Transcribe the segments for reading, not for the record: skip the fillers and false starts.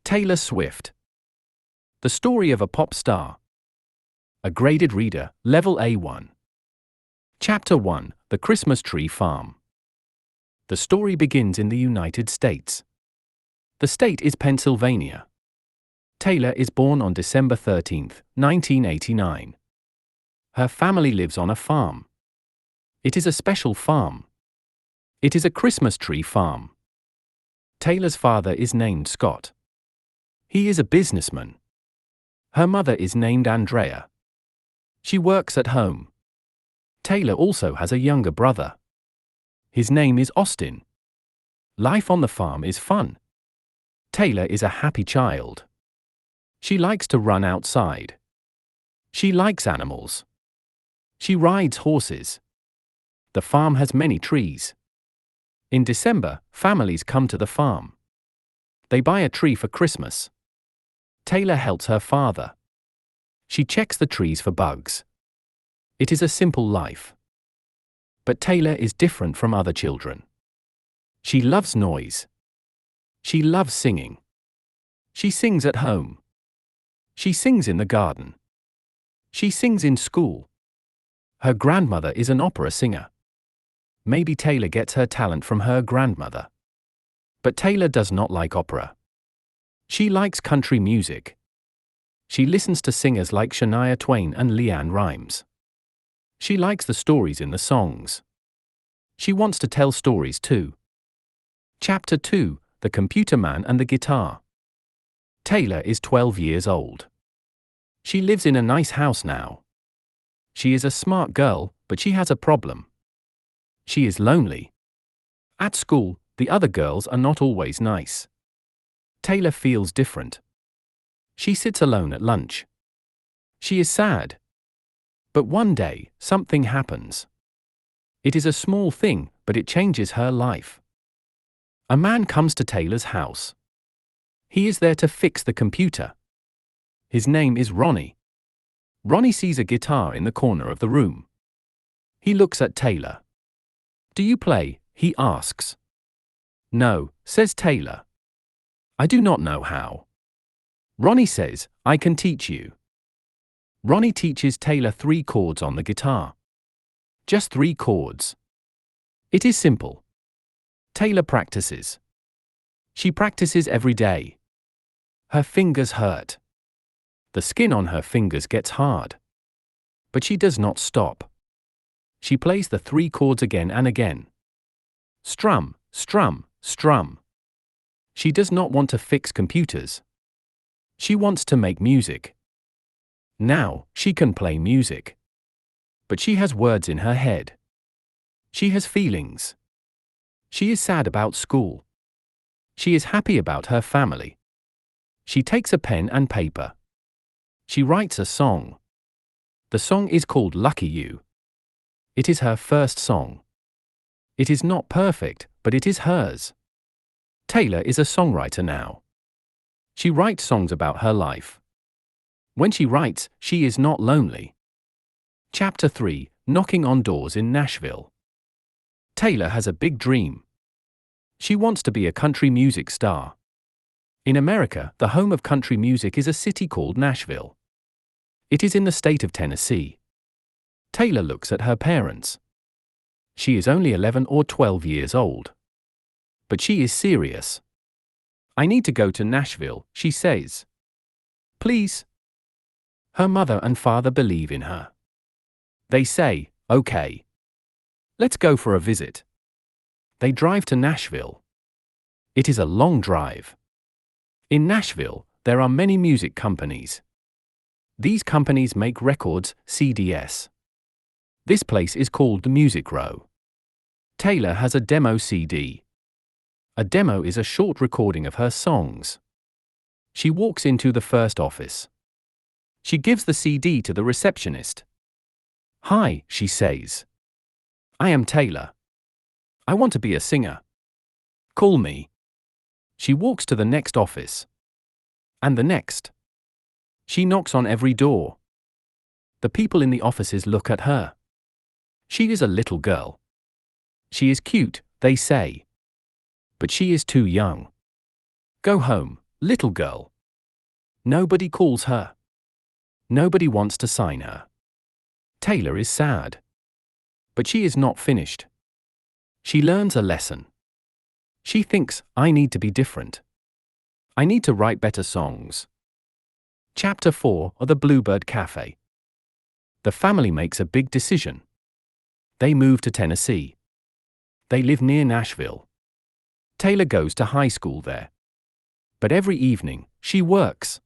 Taylor Swift. The story of a pop star. A graded reader, level A1. Chapter 1, The Christmas Tree Farm. The story begins in the United States. The state is Pennsylvania. Taylor is born on December 13, 1989. Her family lives on a farm. It is a special farm. It is a Christmas tree farm. Taylor's father is named Scott. He is a businessman. Her mother is named Andrea. She works at home. Taylor also has a younger brother. His name is Austin. Life on the farm is fun. Taylor is a happy child. She likes to run outside. She likes animals. She rides horses. The farm has many trees. In December, families come to the farm. They buy a tree for Christmas. Taylor helps her father. She checks the trees for bugs. It is a simple life. But Taylor is different from other children. She loves noise. She loves singing. She sings at home. She sings in the garden. She sings in school. Her grandmother is an opera singer. Maybe Taylor gets her talent from her grandmother. But Taylor does not like opera. She likes country music. She listens to singers like Shania Twain and LeAnn Rimes. She likes the stories in the songs. She wants to tell stories too. Chapter 2, The Computer Man and the Guitar. Taylor is 12 years old. She lives in a nice house now. She is a smart girl, but she has a problem. She is lonely. At school, the other girls are not always nice. Taylor feels different. She sits alone at lunch. She is sad. But one day, something happens. It is a small thing, but it changes her life. A man comes to Taylor's house. He is there to fix the computer. His name is Ronnie. Ronnie sees a guitar in the corner of the room. He looks at Taylor. "Do you play?" he asks. "No," says Taylor. "I do not know how." Ronnie says, "I can teach you." Ronnie teaches Taylor 3 chords on the guitar. Just 3 chords. It is simple. Taylor practices. She practices every day. Her fingers hurt. The skin on her fingers gets hard. But she does not stop. She plays the 3 chords again and again. Strum, strum, strum. She does not want to fix computers. She wants to make music. Now, she can play music. But she has words in her head. She has feelings. She is sad about school. She is happy about her family. She takes a pen and paper. She writes a song. The song is called Lucky You. It is her first song. It is not perfect, but it is hers. Taylor is a songwriter now. She writes songs about her life. When she writes, she is not lonely. Chapter 3, Knocking on Doors in Nashville. Taylor has a big dream. She wants to be a country music star. In America, the home of country music is a city called Nashville. It is in the state of Tennessee. Taylor looks at her parents. She is only 11 or 12 years old. But she is serious. "I need to go to Nashville," she says. "Please." Her mother and father believe in her. They say, "Okay. Let's go for a visit." They drive to Nashville. It is a long drive. In Nashville, there are many music companies. These companies make records, CDs. This place is called the Music Row. Taylor has a demo CD. A demo is a short recording of her songs. She walks into the first office. She gives the CD to the receptionist. "Hi," she says. "I am Taylor. I want to be a singer. Call me." She walks to the next office. And the next. She knocks on every door. The people in the offices look at her. She is a little girl. She is cute, they say. But she is too young. "Go home, Little girl. Nobody calls her. Nobody wants to sign her. Taylor is sad. But she is not finished. She learns a lesson. She thinks, I need to be different. I need to write better songs. Chapter 4 of the Bluebird Cafe. The family makes a big decision. They move to Tennessee. They live near Nashville. Taylor goes to high school there. But every evening, she works.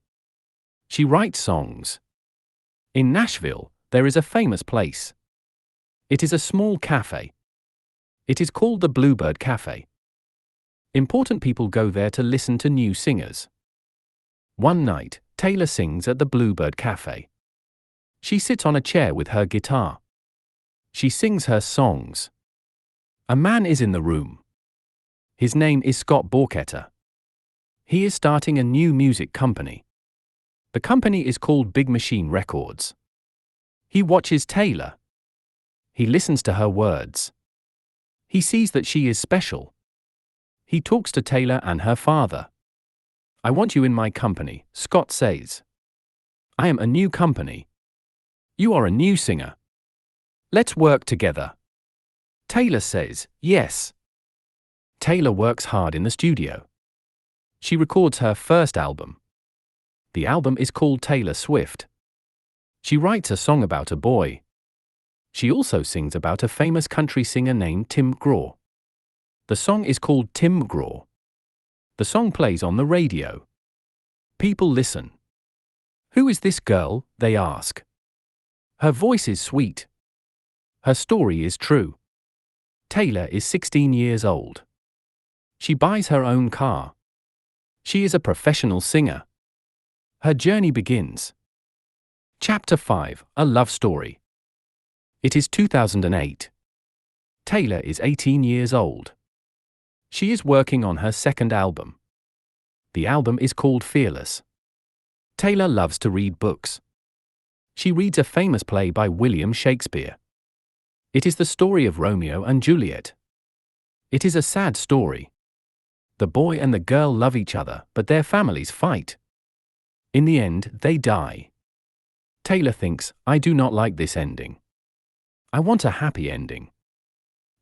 She writes songs. In Nashville, there is a famous place. It is a small cafe. It is called the Bluebird Cafe. Important people go there to listen to new singers. One night, Taylor sings at the Bluebird Cafe. She sits on a chair with her guitar. She sings her songs. A man is in the room. His name is Scott Borchetta. He is starting a new music company. The company is called Big Machine Records. He watches Taylor. He listens to her words. He sees that she is special. He talks to Taylor and her father. I want you in my company, Scott says. I am a new company. You are a new singer. Let's work together. Taylor says, yes. Taylor works hard in the studio. She records her first album. The album is called Taylor Swift. She writes a song about a boy. She also sings about a famous country singer named Tim McGraw. The song is called Tim McGraw. The song plays on the radio. People listen. Who is this girl? They ask. Her voice is sweet. Her story is true. Taylor is 16 years old. She buys her own car. She is a professional singer. Her journey begins. Chapter 5, A Love Story. It is 2008. Taylor is 18 years old. She is working on her second album. The album is called Fearless. Taylor loves to read books. She reads a famous play by William Shakespeare. It is the story of Romeo and Juliet. It is a sad story. The boy and the girl love each other, but their families fight. In the end, they die. Taylor thinks, I do not like this ending. I want a happy ending.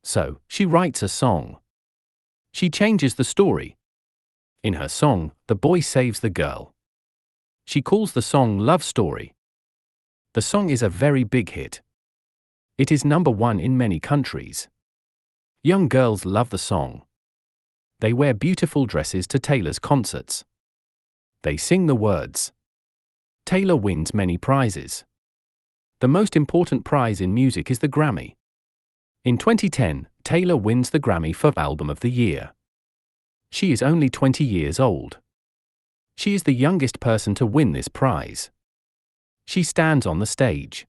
So, she writes a song. She changes the story. In her song, the boy saves the girl. She calls the song Love Story. The song is a very big hit. It is #1 in many countries. Young girls love the song. They wear beautiful dresses to Taylor's concerts. They sing the words. Taylor wins many prizes. The most important prize in music is the Grammy. In 2010, Taylor wins the Grammy for Album of the Year. She is only 20 years old. She is the youngest person to win this prize. She stands on the stage.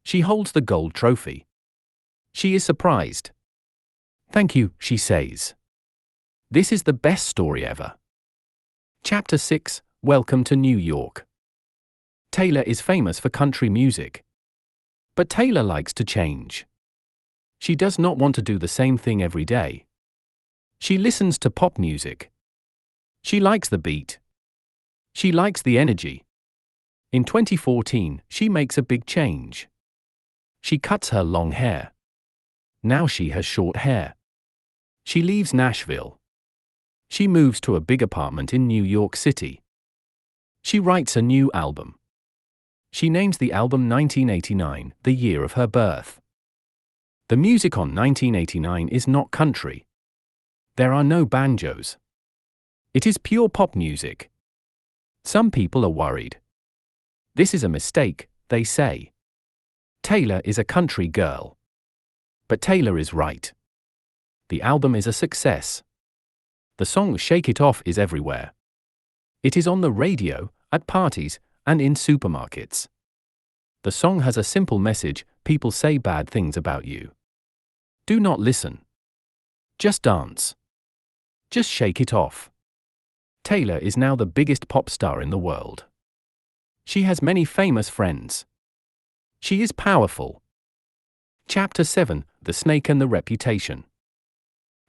She holds the gold trophy. She is surprised. Thank you, she says. This is the best story ever. Chapter 6, Welcome to New York. Taylor is famous for country music. But Taylor likes to change. She does not want to do the same thing every day. She listens to pop music. She likes the beat. She likes the energy. In 2014, she makes a big change. She cuts her long hair. Now she has short hair. She leaves Nashville. She moves to a big apartment in New York City. She writes a new album. She names the album 1989, the year of her birth. The music on 1989 is not country. There are no banjos. It is pure pop music. Some people are worried. This is a mistake, they say. Taylor is a country girl. But Taylor is right. The album is a success. The song Shake It Off is everywhere. It is on the radio, at parties, and in supermarkets. The song has a simple message: people say bad things about you. Do not listen. Just dance. Just shake it off. Taylor is now the biggest pop star in the world. She has many famous friends. She is powerful. Chapter 7, The Snake and the Reputation.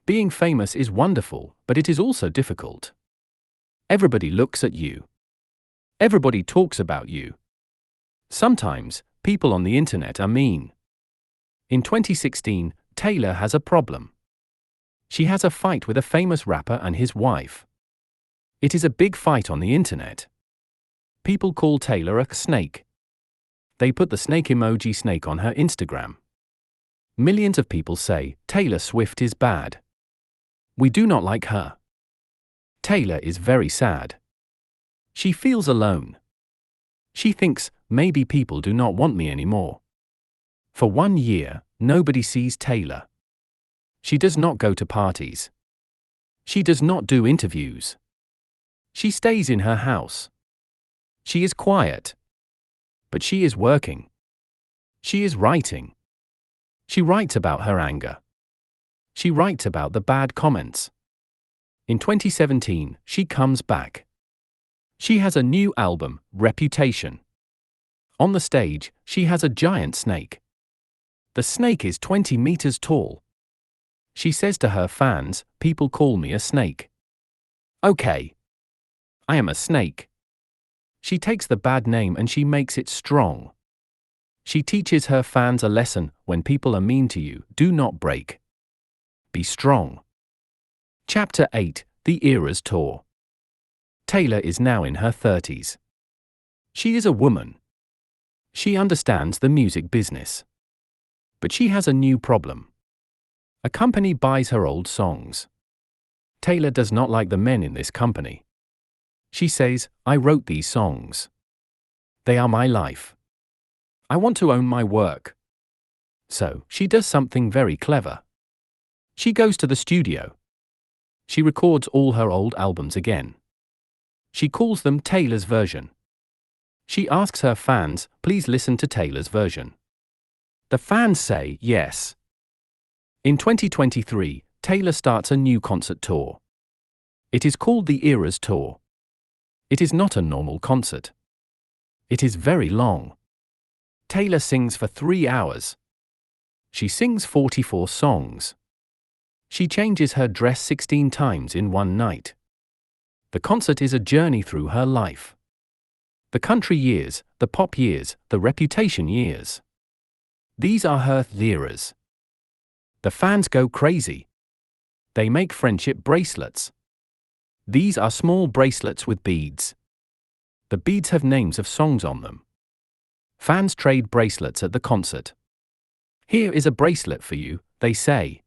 Being famous is wonderful, but it is also difficult. Everybody looks at you. Everybody talks about you. Sometimes, people on the internet are mean. In 2016, Taylor has a problem. She has a fight with a famous rapper and his wife. It is a big fight on the internet. People call Taylor a snake. They put the snake emoji snake on her Instagram. Millions of people say Taylor Swift is bad. We do not like her. Taylor is very sad. She feels alone. She thinks, maybe people do not want me anymore. For 1 year, nobody sees Taylor. She does not go to parties. She does not do interviews. She stays in her house. She is quiet. But she is working. She is writing. She writes about her anger. She writes about the bad comments. In 2017, she comes back. She has a new album, Reputation. On the stage, she has a giant snake. The snake is 20 meters tall. She says to her fans, people call me a snake. Okay. I am a snake. She takes the bad name and she makes it strong. She teaches her fans a lesson: when people are mean to you, do not break. Be strong. Chapter 8, The Eras Tour. Taylor is now in her 30s. She is a woman. She understands the music business. But she has a new problem. A company buys her old songs. Taylor does not like the men in this company. She says, I wrote these songs. They are my life. I want to own my work. So, she does something very clever. She goes to the studio. She records all her old albums again. She calls them Taylor's version. She asks her fans, please listen to Taylor's version. The fans say yes. In 2023, Taylor starts a new concert tour. It is called the Eras Tour. It is not a normal concert. It is very long. Taylor sings for 3 hours. She sings 44 songs. She changes her dress 16 times in one night. The concert is a journey through her life. The country years, the pop years, the Reputation years. These are her eras. The fans go crazy. They make friendship bracelets. These are small bracelets with beads. The beads have names of songs on them. Fans trade bracelets at the concert. Here is a bracelet for you, they say.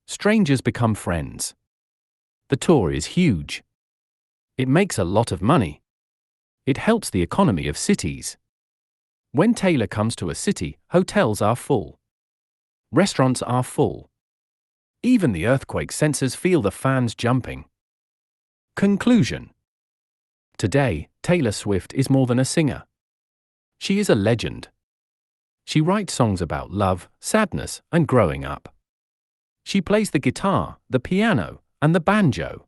Strangers become friends. The tour is huge. It makes a lot of money. It helps the economy of cities. When Taylor comes to a city, hotels are full. Restaurants are full. Even the earthquake sensors feel the fans jumping. Conclusion. Today, Taylor Swift is more than a singer. She is a legend. She writes songs about love, sadness, and growing up. She plays the guitar, the piano, and the banjo.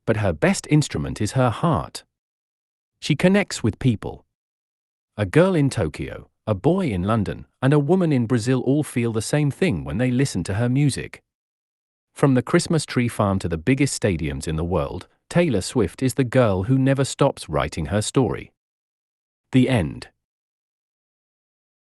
But her best instrument is her heart. She connects with people. A girl in Tokyo, a boy in London, and a woman in Brazil all feel the same thing when they listen to her music. From the Christmas tree farm to the biggest stadiums in the world, Taylor Swift is the girl who never stops writing her story. The end.